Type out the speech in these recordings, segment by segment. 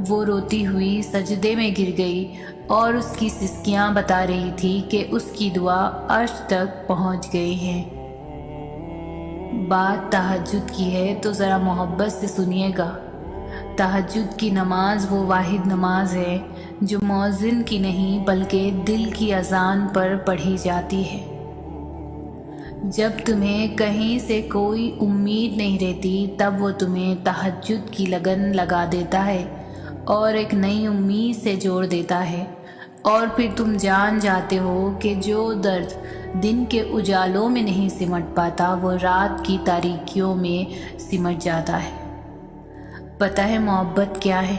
وہ روتی ہوئی سجدے میں گر گئی اور اس کی سسکیاں بتا رہی تھی کہ اس کی دعا عرش تک پہنچ گئی ہے۔ بات تہجد کی ہے تو ذرا محبت سے سنیے گا۔ تہجد کی نماز وہ واحد نماز ہے جو مؤذن کی نہیں بلکہ دل کی اذان پر پڑھی جاتی ہے۔ جب تمہیں کہیں سے کوئی امید نہیں رہتی تب وہ تمہیں تہجد کی لگن لگا دیتا ہے اور ایک نئی امید سے جوڑ دیتا ہے، اور پھر تم جان جاتے ہو کہ جو درد دن کے اجالوں میں نہیں سمٹ پاتا وہ رات کی تاریکیوں میں سمٹ جاتا ہے۔ پتہ ہے محبت کیا ہے؟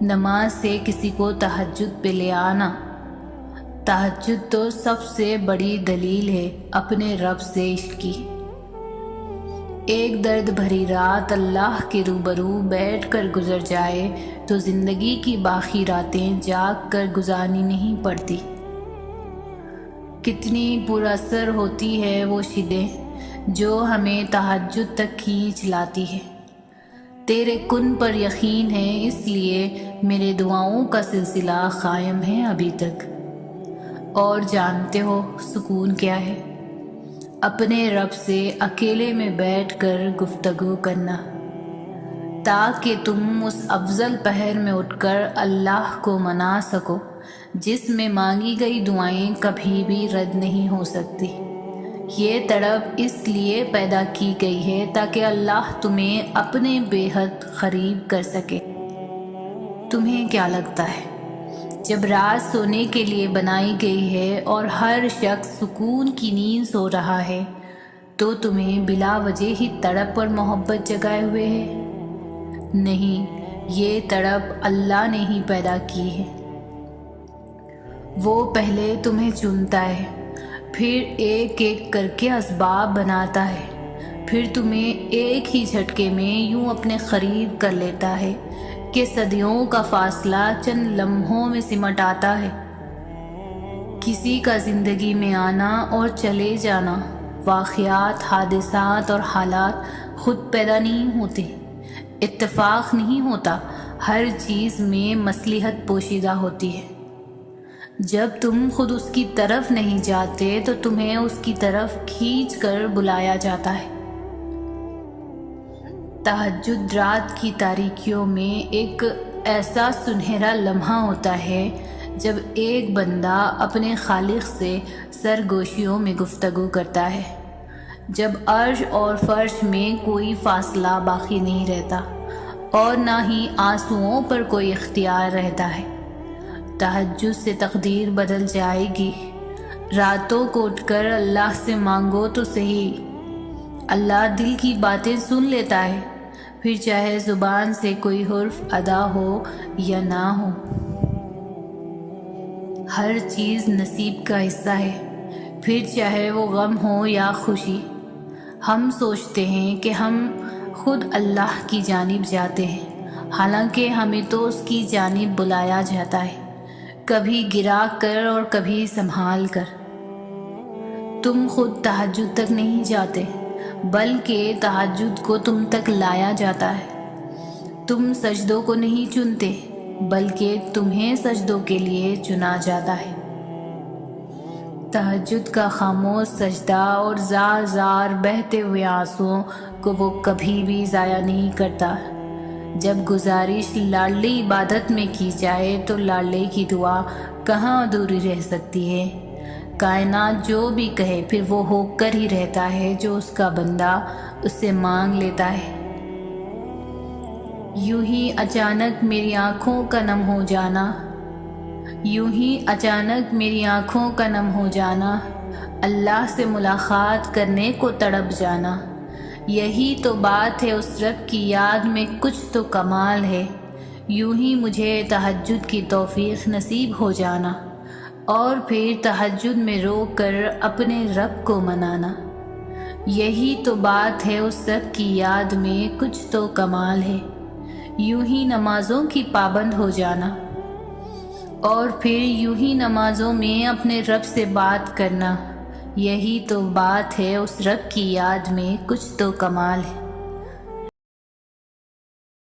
نماز سے کسی کو تہجد پہ لے آنا۔ تہجد تو سب سے بڑی دلیل ہے اپنے رب سے عشق کی۔ ایک درد بھری رات اللہ کے روبرو بیٹھ کر گزر جائے تو زندگی کی باقی راتیں جاگ کر گزارنی نہیں پڑتی۔ کتنی پر اثر ہوتی ہے وہ شدیں جو ہمیں تہجد تک کھینچ لاتی ہے۔ تیرے کن پر یقین ہے اس لیے میرے دعاؤں کا سلسلہ قائم ہے ابھی تک۔ اور جانتے ہو سکون کیا ہے؟ اپنے رب سے اکیلے میں بیٹھ کر گفتگو کرنا، تاکہ تم اس افضل پہر میں اٹھ کر اللہ کو منا سکو جس میں مانگی گئی دعائیں کبھی بھی رد نہیں ہو سکتی۔ یہ تڑپ اس لیے پیدا کی گئی ہے تاکہ اللہ تمہیں اپنے بے حد قریب کر سکے۔ تمہیں کیا لگتا ہے جب رات سونے کے لیے بنائی گئی ہے اور ہر شخص سکون کی نیند سو رہا ہے تو تمہیں بلا وجہ ہی تڑپ اور محبت جگائے ہوئے ہے؟ نہیں، یہ تڑپ اللہ نے ہی پیدا کی ہے۔ وہ پہلے تمہیں چنتا ہے، پھر ایک ایک کر کے اسباب بناتا ہے، پھر تمہیں ایک ہی جھٹکے میں یوں اپنے قریب کر لیتا ہے کہ صدیوں کا فاصلہ چند لمحوں میں سمٹ آتا ہے۔ کسی کا زندگی میں آنا اور چلے جانا، واقعات، حادثات اور حالات خود پیدا نہیں ہوتے، اتفاق نہیں ہوتا، ہر چیز میں مصلحت پوشیدہ ہوتی ہے۔ جب تم خود اس کی طرف نہیں جاتے تو تمہیں اس کی طرف کھینچ کر بلایا جاتا ہے۔ تہجد رات کی تاریکیوں میں ایک ایسا سنہرا لمحہ ہوتا ہے جب ایک بندہ اپنے خالق سے سرگوشیوں میں گفتگو کرتا ہے، جب عرش اور فرش میں کوئی فاصلہ باقی نہیں رہتا اور نہ ہی آنسوؤں پر کوئی اختیار رہتا ہے۔ تہجد سے تقدیر بدل جائے گی۔ راتوں کو اٹھ کر اللہ سے مانگو تو صحیح، اللہ دل کی باتیں سن لیتا ہے، پھر چاہے زبان سے کوئی حرف ادا ہو یا نہ ہو۔ ہر چیز نصیب کا حصہ ہے، پھر چاہے وہ غم ہو یا خوشی۔ ہم سوچتے ہیں کہ ہم خود اللہ کی جانب جاتے ہیں، حالانکہ ہمیں تو اس کی جانب بلایا جاتا ہے، کبھی گرا کر اور کبھی سنبھال کر۔ تم خود تہجد تک نہیں جاتے بلکہ تہجد کو تم تک لایا جاتا ہے۔ تم سجدوں کو نہیں چنتے بلکہ تمہیں سجدوں کے لیے چنا جاتا ہے۔ تہجد کا خاموش سجدہ اور زار زار بہتے ہوئے آنسوؤں کو وہ کبھی بھی ضائع نہیں کرتا۔ جب گزارش لاڈلی عبادت میں کی جائے تو لاڈلے کی دعا کہاں ادھوری رہ سکتی ہے؟ کائنات جو بھی کہے پھر وہ ہو کر ہی رہتا ہے جو اس کا بندہ اس سے مانگ لیتا ہے۔ یوں ہی اچانک میری آنکھوں کا نم ہو جانا، یوں ہی اچانک میری آنکھوں کا نم ہو جانا، اللہ سے ملاقات کرنے کو تڑپ جانا، یہی تو بات ہے اس رب کی یاد میں کچھ تو کمال ہے۔ یوں ہی مجھے تہجد کی توفیق نصیب ہو جانا اور پھر تہجد میں رو کر اپنے رب کو منانا، یہی تو بات ہے اس رب کی یاد میں کچھ تو کمال ہے۔ یوں ہی نمازوں کی پابند ہو جانا اور پھر یوں ہی نمازوں میں اپنے رب سے بات کرنا، یہی تو بات ہے اس رب کی یاد میں کچھ تو کمال ہے۔